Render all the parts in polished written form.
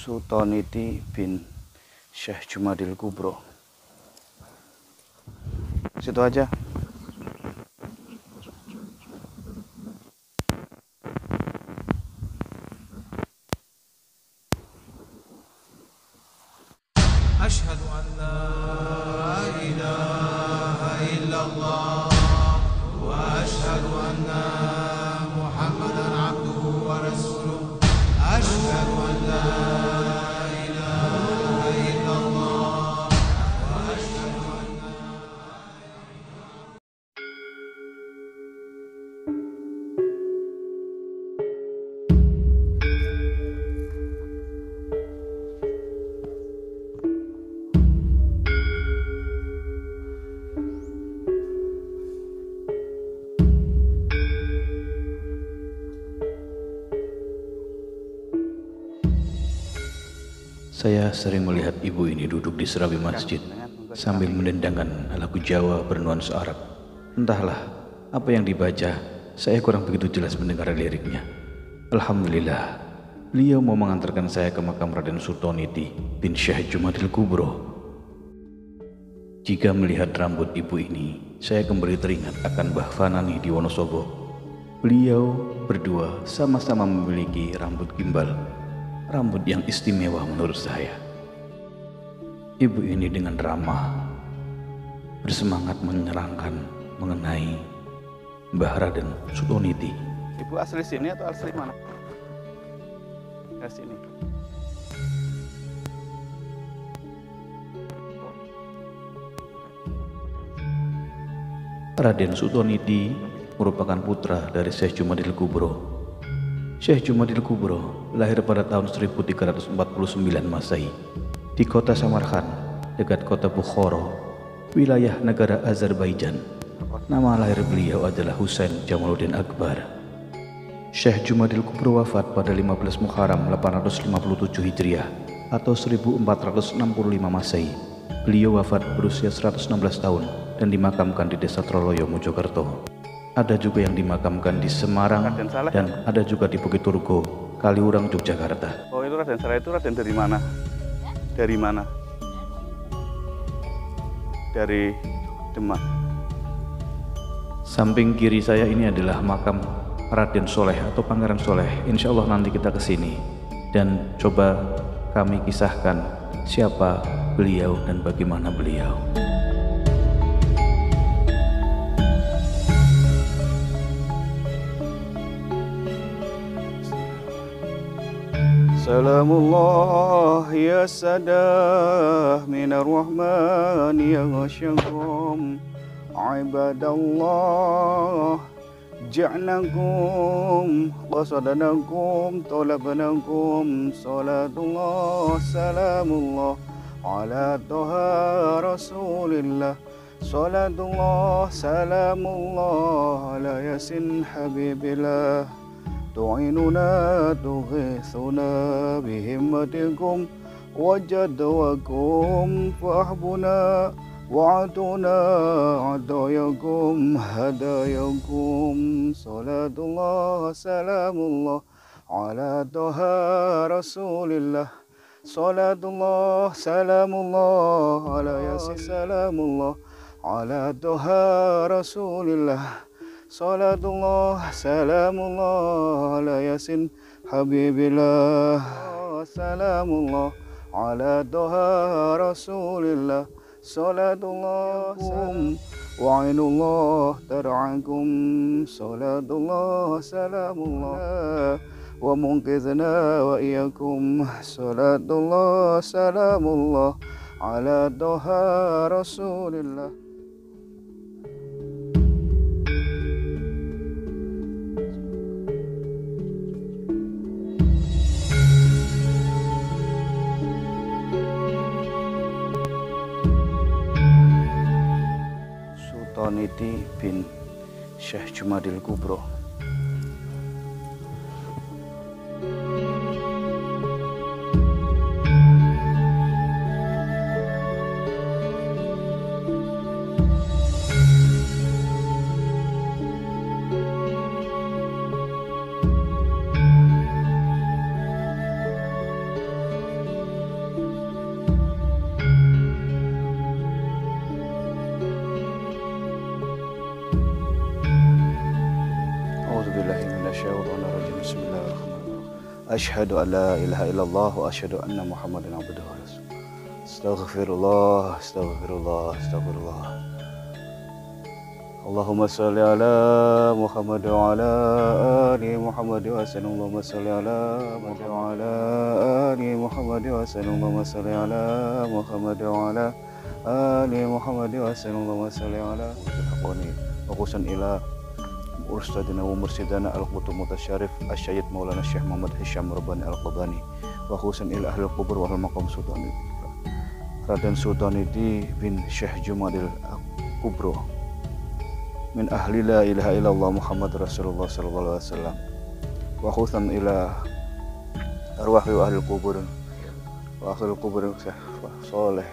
Sultaniti bin Syekh Jumadil Kubro. Situ aja. Asyhadu an la ilaha illallah wa asyhadu anna Muhammadan abduhu wa rasuluh. Asyhadu an la ilaha illallah wa asyhadu anna. Saya sering melihat ibu ini duduk di serabi masjid sambil mendendangkan lagu Jawa bernuansa Arab. Entahlah apa yang dibaca, saya kurang begitu jelas mendengar liriknya. Alhamdulillah, beliau mau mengantarkan saya ke makam Raden Sultaniti bin Syekh Jumadil Kubro. Jika melihat rambut ibu ini, saya kembali teringat akan Mbah Fanani di Wonosobo. Beliau berdua sama-sama memiliki rambut gimbal, rambut yang istimewa menurut saya. Ibu ini dengan ramah bersemangat menerangkan mengenai Mbah Raden Sultaniti. Ibu asli sini atau asli mana? Asli sini. Raden Sultaniti merupakan putra dari Syekh Jumadil Kubro. Syekh Jumadil Kubro lahir pada tahun 1349 Masehi di kota Samarkand, dekat kota Bukhara, wilayah negara Azerbaijan. Nama lahir beliau adalah Husain Jamaluddin Akbar. Syekh Jumadil Kubro wafat pada 15 Muharram 857 Hijriah atau 1465 Masehi. Beliau wafat berusia 116 tahun dan dimakamkan di Desa Troloyo, Mojokerto. Ada juga yang dimakamkan di Semarang dan ada juga di Bukit Turgo, Kaliurang, Yogyakarta. Oh, itu Raden Saleh itu Raden dari mana? Dari mana? Dari Demak. Samping kiri saya ini adalah makam Raden Soleh atau Pangeran Soleh. Insya Allah nanti kita ke sini dan coba kami kisahkan siapa beliau dan bagaimana beliau. Salamullah ya sadah minar rahman ya ghasyakum ibadallah ja'nakum qasadanakum talabanakum salatullah salamullah ala toha rasulillah salatullah salamullah ala yasin habibillah tu'inuna tughithuna bihimatikum wajadwakum fahbuna wa'atuna adayakum hadayakum salatullah salamullah ala toha rasulillah salatullah salamullah ala yasin salamullah ala toha rasulillah salatullah salamullah ala yasin habibillah salamullah ala toha rasulillah salatullah wa'inullah tar'akum salatullah salamullah wa munqidhna wa iyakum salatullah salamullah ala toha rasulillah. Sultaniti bin Syekh Jumadil Kubro. Asyhadu an la ilaha illallah wa asyhadu anna Muhammadan abduhu wa rasuluh. Astaghfirullah, astaghfirullah, astaghfirullah. Allahumma sholli ala Muhammad wa ala ali Muhammad wa sallam. Allahumma sholli ala Muhammad wa ala ali Muhammad wa sallam. Allahumma sholli ala Muhammad wa ala ali Muhammad wa sallam. Allahumma sholli ala Muhammad wa qusan ila Ustadina wa mursidana al-qutub mutasyarif Asy-Syaikh Maulana Syekh Muhammad Hisham Rabbani al-Qadani wa khususan ila ahli al-qubur wal maqam Sultan Raden Sultanidi bin Syekh Jumadil Kubro min ahli la ilaha illallah Muhammad Rasulullah sallallahu alaihi wasallam wa khususan ila arwahi ahli al-qubur wa ahli al-qubur Syekh Saleh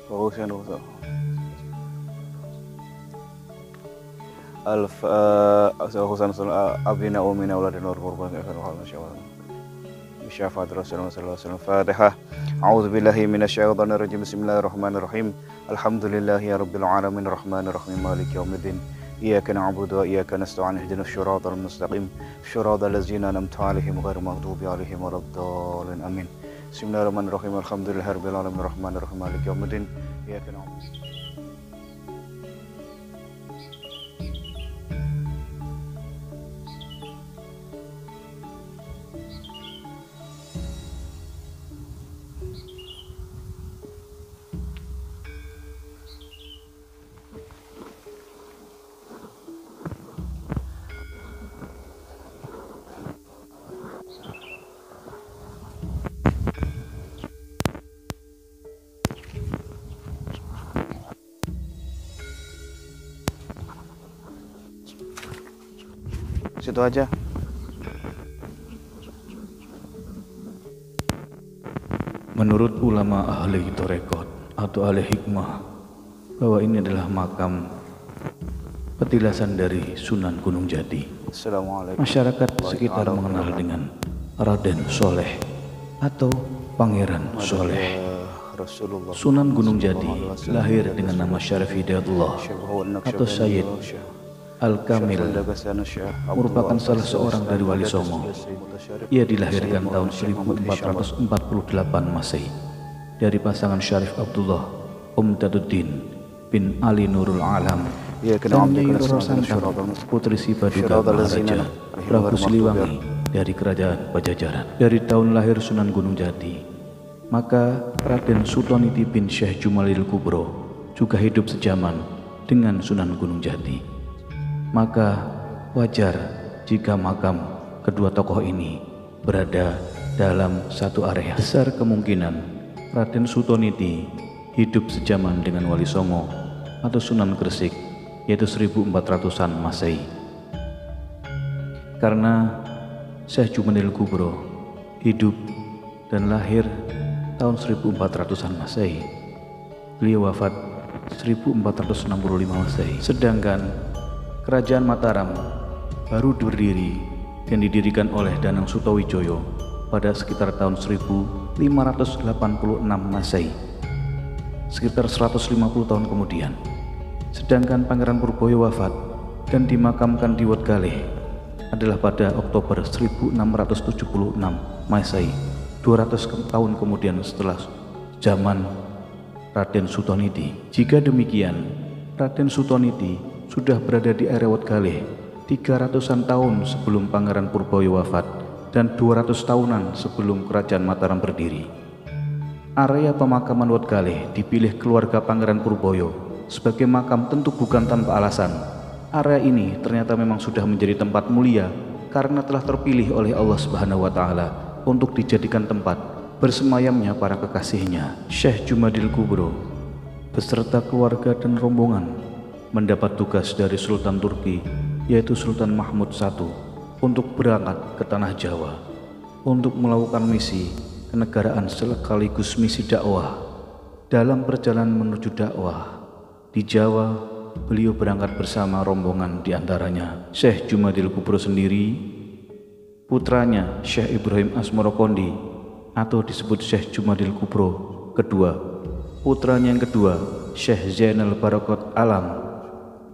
wa khususan abina umina uladina warqurban syafaat Rasulullah sallallahu alaihi wasallam. Fatihah. A'udzu billahi minasyaitonir rajim. Bismillahirrahmanirrahim. Alhamdulillahi rabbil alamin arrahmanir rahim maliki yaumiddin. Iyyaka na'budu wa iyyaka nasta'in ihdinas siratal mustaqim. Siratal ladzina an'amta 'alaihim ghairil maghdubi 'alaihim waladdallin. Amin. Bismillahirrahmanirrahim. Alhamdulillahi rabbil alamin arrahmanir rahim maliki yaumiddin. Iyyaka na'budu. Situ aja. Menurut ulama ahli tarekat atau ahli hikmah, bahwa ini adalah makam petilasan dari Sunan Gunung Jati. Masyarakat sekitar mengenal dengan Raden Soleh atau Pangeran Soleh. Sunan Gunung Jati lahir dengan nama Syarif Hidayatullah atau Sayyid Al-Kamil, merupakan salah seorang dari Wali Songo. Ia dilahirkan tahun 1448 Masehi dari pasangan Syarif Abdullah Umdaduddin bin Ali Nurul Alam dan Nyai Roro Santang, putri Sibaduga Maharaja Prabu Siliwangi dari Kerajaan Pajajaran. Dari tahun lahir Sunan Gunung Jati, maka Raden Sultanidi bin Syekh Jumadil Kubro juga hidup sejaman dengan Sunan Gunung Jati. Maka wajar jika makam kedua tokoh ini berada dalam satu area. Besar kemungkinan Raden Sultanidi hidup sejaman dengan Wali Songo atau Sunan Gresik, yaitu 1400-an Masehi. Karena Syekh Jumadil Kubro hidup dan lahir tahun 1400-an Masehi, beliau wafat 1465 Masehi. Sedangkan Kerajaan Mataram baru berdiri dan didirikan oleh Danang Sutawijoyo pada sekitar tahun 1586 Masehi, sekitar 150 tahun kemudian. Sedangkan Pangeran Purboyo wafat dan dimakamkan di Wodgaleh adalah pada Oktober 1676 Masehi, 200 tahun kemudian setelah zaman Raden Sultanidi. Jika demikian, Raden Sultanidi sudah berada di area Wodgaleh 300-an tahun sebelum Pangeran Purboyo wafat dan 200 tahunan sebelum Kerajaan Mataram berdiri. Area pemakaman Wodgaleh dipilih keluarga Pangeran Purboyo sebagai makam tentu bukan tanpa alasan. Area ini ternyata memang sudah menjadi tempat mulia karena telah terpilih oleh Allah Subhanahu wa Ta'ala untuk dijadikan tempat bersemayamnya para kekasihnya. Syekh Jumadil Kubro beserta keluarga dan rombongan mendapat tugas dari Sultan Turki, yaitu Sultan Mahmud I, untuk berangkat ke tanah Jawa untuk melakukan misi kenegaraan sekaligus misi dakwah. Dalam perjalanan menuju dakwah di Jawa, beliau berangkat bersama rombongan, diantaranya Syekh Jumadil Kubro sendiri, putranya Syekh Ibrahim Asmorokondi atau disebut Syekh Jumadil Kubro kedua, putranya yang kedua Syekh Zainal Barakot Alam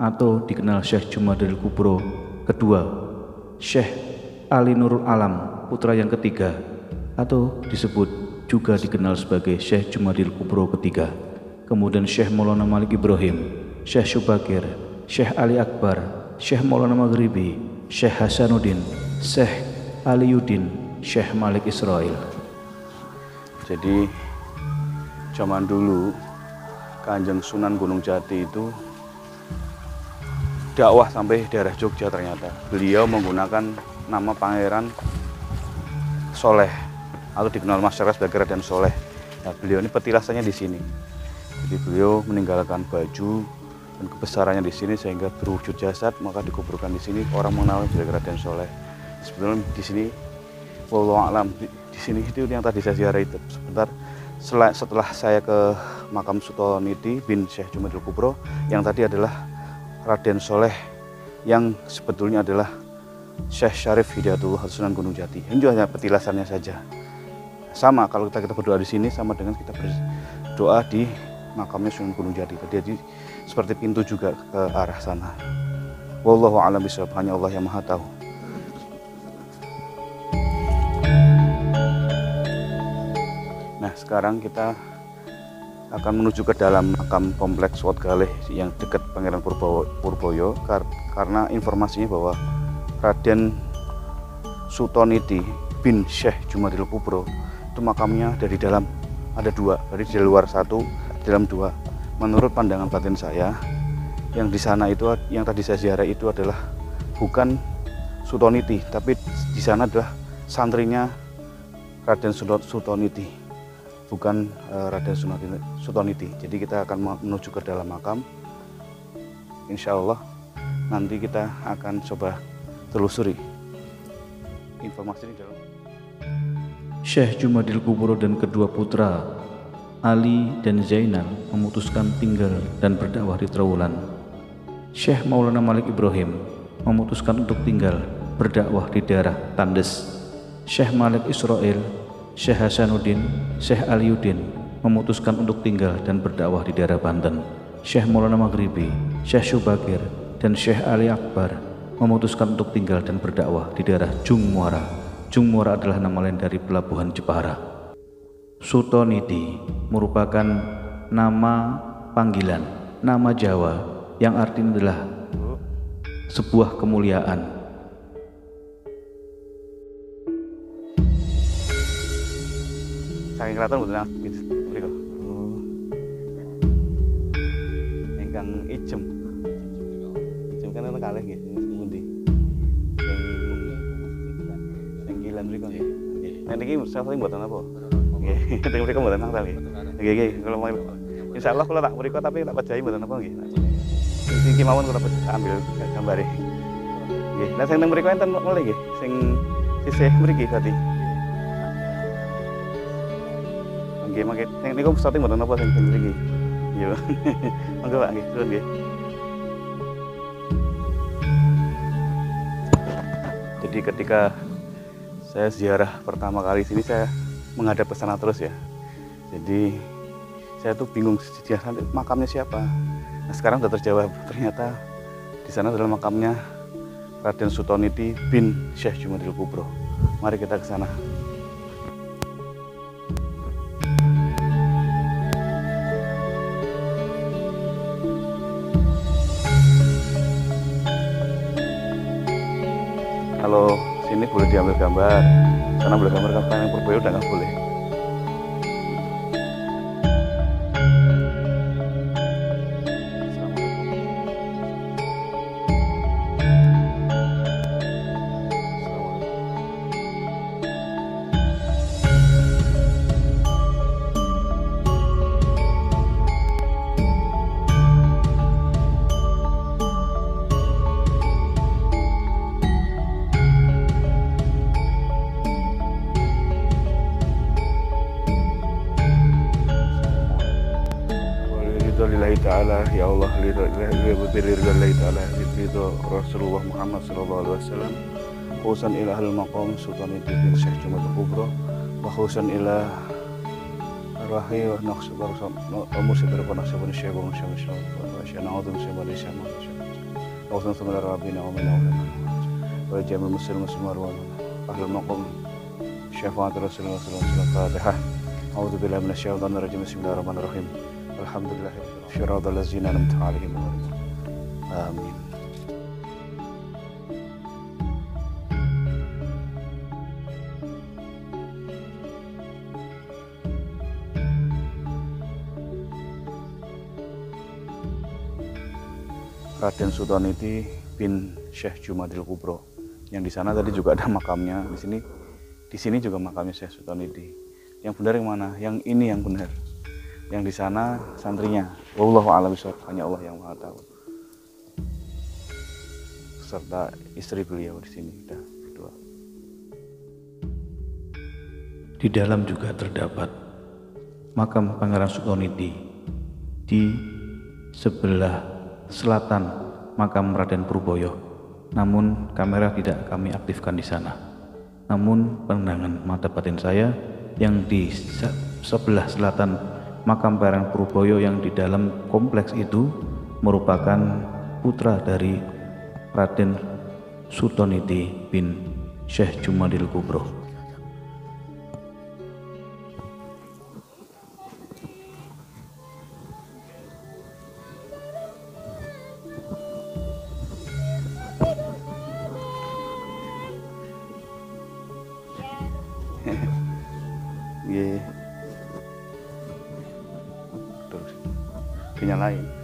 atau dikenal Syekh Jumadil Kubro kedua, Syekh Ali Nurul Alam putra yang ketiga, atau disebut juga dikenal sebagai Syekh Jumadil Kubro ketiga. Kemudian Syekh Maulana Malik Ibrahim, Syekh Syubakir, Syekh Ali Akbar, Syekh Maulana Maghribi, Syekh Hasanuddin, Syekh Aliyuddin, Syekh Malik Israel. Jadi zaman dulu Kanjeng Sunan Gunung Jati itu dakwah sampai daerah Jogja ternyata. Beliau menggunakan nama Pangeran Soleh atau dikenal masyarakat sebagai Raden Soleh. Nah, beliau ini petilasannya di sini. Jadi beliau meninggalkan baju dan kebesarannya di sini sehingga berwujud jasad, maka dikuburkan di sini. Orang mengenal sebagai Raden Soleh. Sebelum di sini, wallahu a'lam, di sini itu yang tadi saya ziarah itu. Setelah saya ke makam Sutoniti bin Syekh Jumadil Kubro, yang tadi adalah Raden Soleh yang sebetulnya adalah Syekh Syarif Hidayatullah Sunan Gunung Jati. Ini hanya petilasannya saja. Sama kalau kita berdoa di sini sama dengan kita berdoa di makamnya Sunan Gunung Jati. Jadi seperti pintu juga ke arah sana. Wallahu a'lam bishawab, hanya Allah yang Maha tahu. Nah, sekarang kita akan menuju ke dalam makam kompleks Wat Galih yang dekat Pangeran Purboyo, karena informasinya bahwa Raden Sutoniti bin Syekh Jumadil Kubro itu makamnya dari dalam ada dua, dari di luar satu, dalam dua. Menurut pandangan batin saya, yang di sana itu, yang tadi saya ziarah itu adalah bukan Sutoniti, tapi di sana adalah santrinya Raden Sutoniti, bukan Raden Sutoniti. Jadi kita akan menuju ke dalam makam. Insya Allah nanti kita akan coba telusuri informasi di dalam. Syekh Jumadil Kubro dan kedua putra Ali dan Zainal memutuskan tinggal dan berdakwah di Trowulan. Syekh Maulana Malik Ibrahim memutuskan untuk tinggal berdakwah di daerah Tandes. Syekh Malik Israel, Syekh Hasanuddin, Syekh Aliyuddin memutuskan untuk tinggal dan berdakwah di daerah Banten. Syekh Maulana Maghribi, Syekh Syubakir, dan Syekh Ali Akbar memutuskan untuk tinggal dan berdakwah di daerah Jung Muara. Jung Muara adalah nama lain dari pelabuhan Jepara. Sutoniti merupakan nama panggilan, nama Jawa yang artinya adalah sebuah kemuliaan. Saking kelihatan betul mriko. Ingkang ijem. Ijem kan ana kalih nggih, pundi? Sing kilan mriko nggih. Nek niki saking mboten apa? Nggih, teng mriko mboten nang nggih. Nggih nggih, kula mau insyaallah kula tak mriko tapi tak pejahi mboten apa nggih. Iki mawon kula ambil gambare. Nggih, nek sing teng mriko enten mulih nggih, sing sisih mriki berarti. Nggih, mangke niku pesate mboten napa sing mriki. Iya. Monggo Pak nggih, nuwun nggih. Jadi ketika saya ziarah pertama kali sini saya menghadap ke sana terus ya. Jadi saya tuh bingung ziarah makamnya siapa. Nah, sekarang sudah terjawab, ternyata di sana adalah makamnya Raden Sutoniti bin Syekh Jumadil Kubro. Mari kita ke sana. Kalau sini boleh diambil gambar, sana boleh gambar, kalau yang Purboyo udah nggak boleh. Lillahi ta'ala, ya Allah, lillahi ta'ala, ridho Rasulullah Muhammad sallallahu alaihi wasallam, khususan ila ahli maqam Sutoniti bin Syekh Jumadil Kubro, wa khususan ila arwahi wa naqsi barsam umur sidra wa naqsi wa syekh wa syekh wa syekh na'udhu syekh sama wa khususan sama rabbina wa minna wa jami'ul muslimin wa ahli maqam Syafa'atul Rasulullah sallallahu alaihi wasallam. Fatihah. A'udzu billahi minasyaitonir rajim. Bismillahirrahmanirrahim. Alhamdulillahi syirrul ladzina an'amta 'alaihim. Amin. Raden Sutoniti bin Syekh Jumadil Kubro. Yang di sana tadi juga ada makamnya. Di sini juga makamnya Syekh Sutoniti. Yang benar yang mana? Yang ini yang benar. Yang di sana santrinya. Wallahu a'lam bishawab. Hanya Allah yang Maha tahu. Serta istri beliau di sini udah berdua. Di dalam juga terdapat makam Pangeran Sutoniti. Di sebelah selatan makam Raden Purboyo, namun kamera tidak kami aktifkan di sana. Namun pandangan mata batin saya yang di sebelah selatan makam Pangeran Purboyo yang di dalam kompleks itu merupakan putra dari Raden Sutoniti bin Syekh Jumadil Kubro. Terus dinyalain.